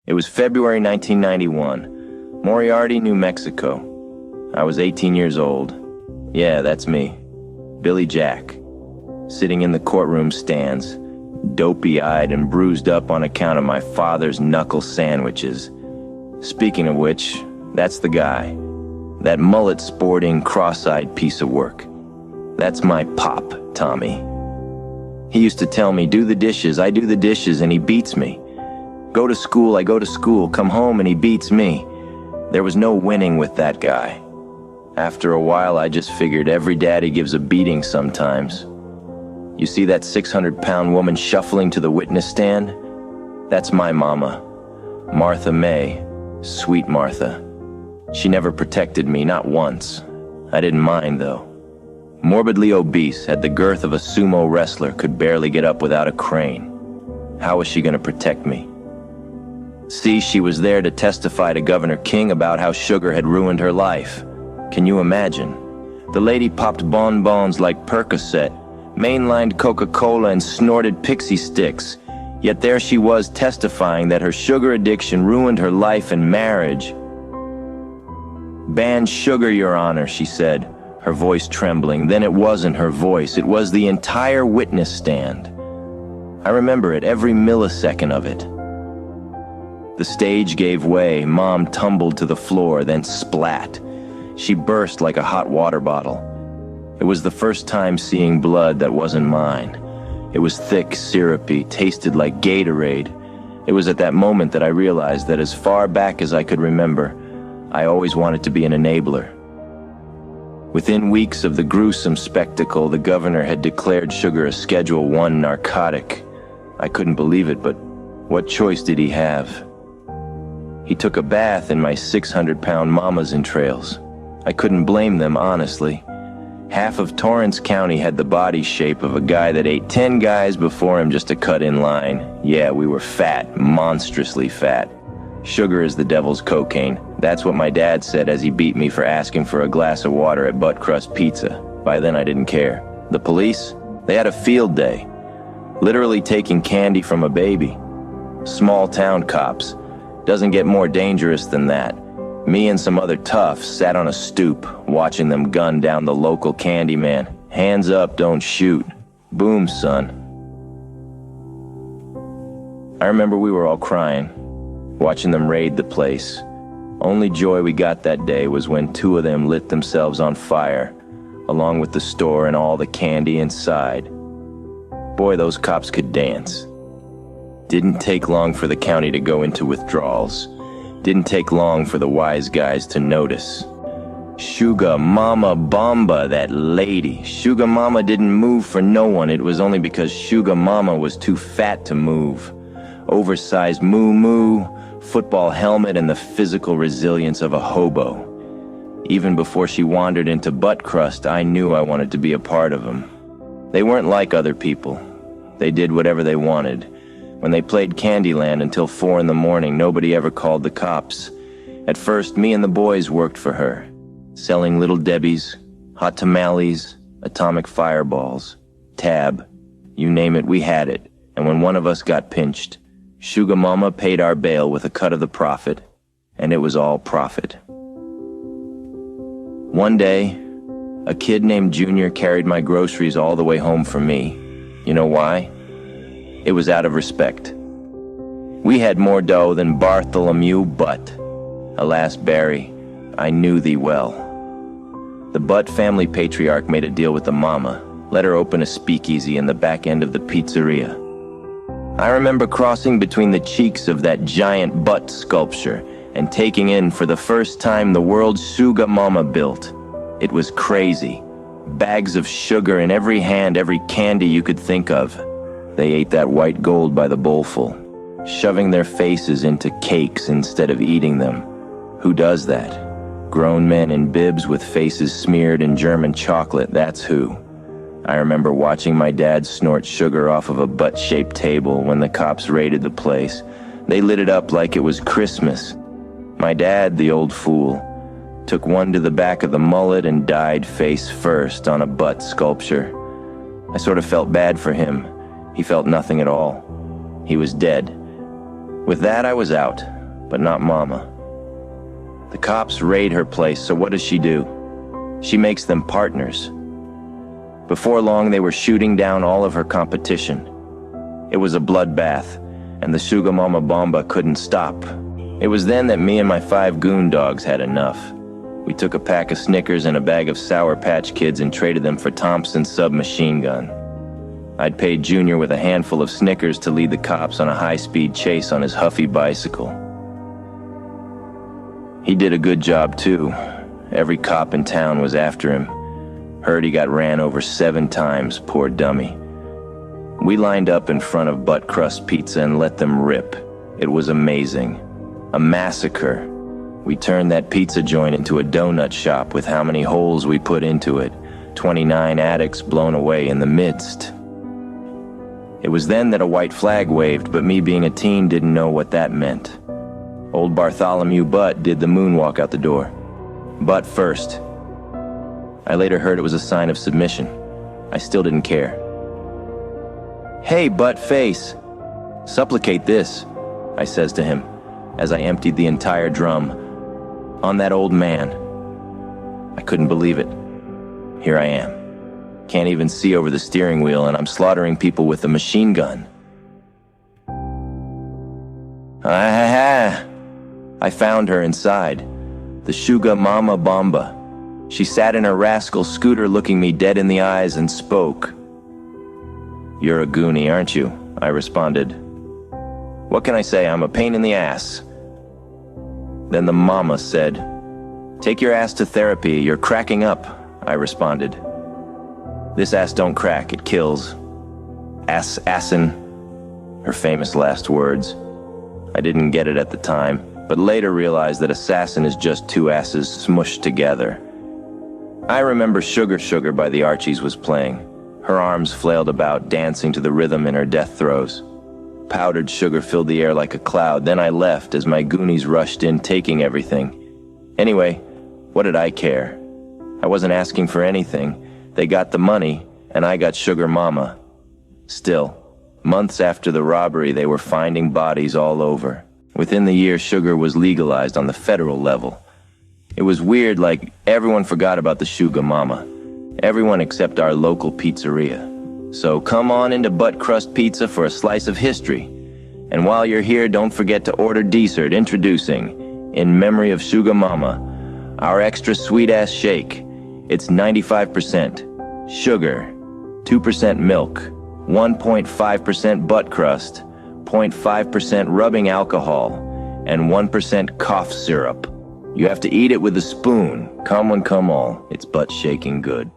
It was February 1991, Moriarty, New Mexico. I was 18 years old. Yeah, that's me, Billy Jack, sitting in the courtroom stands, dopey-eyed and bruised up on account of my father's knuckle sandwiches. Speaking of which, that's the guy. That mullet-sporting, cross-eyed piece of work. That's my pop, Tommy. He used to tell me, do the dishes, I do the dishes, and he beats me. Go to school, I go to school, come home, and he beats me. There was no winning with that guy. After a while, I just figured every daddy gives a beating sometimes. You see that 600-pound woman shuffling to the witness stand? That's my mama, Martha May, sweet Martha. She never protected me, not once. I didn't mind, though. Morbidly obese, had the girth of a sumo wrestler, could barely get up without a crane. How was she gonna protect me? See, she was there to testify to Governor King about how sugar had ruined her life. Can you imagine? The lady popped bonbons like Percocet, mainlined Coca-Cola and snorted pixie sticks. Yet there she was testifying that her sugar addiction ruined her life and marriage. "Ban sugar, Your Honor," she said, her voice trembling. Then it wasn't her voice, it was the entire witness stand. I remember it, every millisecond of it. The stage gave way, Mom tumbled to the floor, then splat. She burst like a hot water bottle. It was the first time seeing blood that wasn't mine. It was thick, syrupy, tasted like Gatorade. It was at that moment that I realized that as far back as I could remember, I always wanted to be an enabler. Within weeks of the gruesome spectacle, the governor had declared sugar a Schedule I narcotic. I couldn't believe it, but what choice did he have? He took a bath in my 600-pound mama's entrails. I couldn't blame them, honestly. Half of Torrance County had the body shape of a guy that ate 10 guys before him just to cut in line. Yeah, we were fat, monstrously fat. Sugar is the devil's cocaine. That's what my dad said as he beat me for asking for a glass of water at Butt Crust Pizza. By then I didn't care. The police? They had a field day. Literally taking candy from a baby. Small town cops. Doesn't get more dangerous than that. Me and some other toughs sat on a stoop, watching them gun down the local candy man. Hands up, don't shoot. Boom, son. I remember we were all crying, watching them raid the place. Only joy we got that day was when 2 of them lit themselves on fire, along with the store and all the candy inside. Boy, those cops could dance. Didn't take long for the county to go into withdrawals. Didn't take long for the wise guys to notice. Sugar Momma Bomba, that lady. Sugar Mama didn't move for no one. It was only because Sugar Mama was too fat to move. Oversized moo-moo, football helmet, and the physical resilience of a hobo. Even before she wandered into Butt Crust, I knew I wanted to be a part of them. They weren't like other people. They did whatever they wanted. When they played Candyland until 4 in the morning, nobody ever called the cops. At first, me and the boys worked for her, selling Little Debbies, hot tamales, atomic fireballs, tab. You name it, we had it. And when one of us got pinched, Sugar Mama paid our bail with a cut of the profit, and it was all profit. One day, a kid named Junior carried my groceries all the way home for me. You know why? It was out of respect. We had more dough than Bartholomew Butt. Alas, Barry, I knew thee well. The Butt family patriarch made a deal with the mama, let her open a speakeasy in the back end of the pizzeria. I remember crossing between the cheeks of that giant butt sculpture and taking in for the first time the world's Sugar Mama built. It was crazy. Bags of sugar in every hand, every candy you could think of. They ate that white gold by the bowlful, shoving their faces into cakes instead of eating them. Who does that? Grown men in bibs with faces smeared in German chocolate, that's who. I remember watching my dad snort sugar off of a butt-shaped table when the cops raided the place. They lit it up like it was Christmas. My dad, the old fool, took one to the back of the mullet and died face first on a butt sculpture. I sort of felt bad for him. He felt nothing at all. He was dead. With that, I was out. but not Mama. The cops raid her place, so what does she do? She makes them partners. Before long, they were shooting down all of her competition. It was a bloodbath, and the Sugar Momma Bomba couldn't stop. It was then that me and my 5 goon dogs had enough. We took a pack of Snickers and a bag of Sour Patch Kids and traded them for Thompson's submachine gun. I'd paid Junior with a handful of Snickers to lead the cops on a high-speed chase on his Huffy bicycle. He did a good job, too. Every cop in town was after him. Heard he got ran over 7 times, poor dummy. We lined up in front of Butt Crust Pizza and let them rip. It was amazing. A massacre. We turned that pizza joint into a donut shop with how many holes we put into it. 29 addicts blown away in the midst. It was then that a white flag waved, but me being a teen didn't know what that meant. Old Bartholomew Butt did the moonwalk out the door. Butt first. I later heard it was a sign of submission. I still didn't care. "Hey, Butt Face, supplicate this," I says to him, as I emptied the entire drum on that old man. I couldn't believe it. Here I am. Can't even see over the steering wheel, and I'm slaughtering people with a machine gun. I found her inside. The Sugar Momma Bomba. She sat in her rascal scooter looking me dead in the eyes and spoke. "You're a goonie, aren't you?" I responded. "What can I say? I'm a pain in the ass." Then the mama said, "Take your ass to therapy, you're cracking up," I responded. "This ass don't crack, it kills. Assin," her famous last words. I didn't get it at the time, but later realized that assassin is just 2 asses smushed together. I remember Sugar Sugar by the Archies was playing. Her arms flailed about, dancing to the rhythm in her death throes. Powdered sugar filled the air like a cloud. Then I left as my goonies rushed in, taking everything. Anyway, what did I care? I wasn't asking for anything. They got the money, and I got Sugar Mama. Still, months after the robbery, they were finding bodies all over. Within the year, sugar was legalized on the federal level. It was weird, like everyone forgot about the Sugar Mama. Everyone except our local pizzeria. So come on into Butt Crust Pizza for a slice of history. And while you're here, don't forget to order dessert. Introducing, in memory of Sugar Mama, our extra sweet-ass shake. It's 95% sugar, 2% milk, 1.5% butt crust, 0.5% rubbing alcohol, and 1% cough syrup. You have to eat it with a spoon. Come one, come all. It's butt shaking good.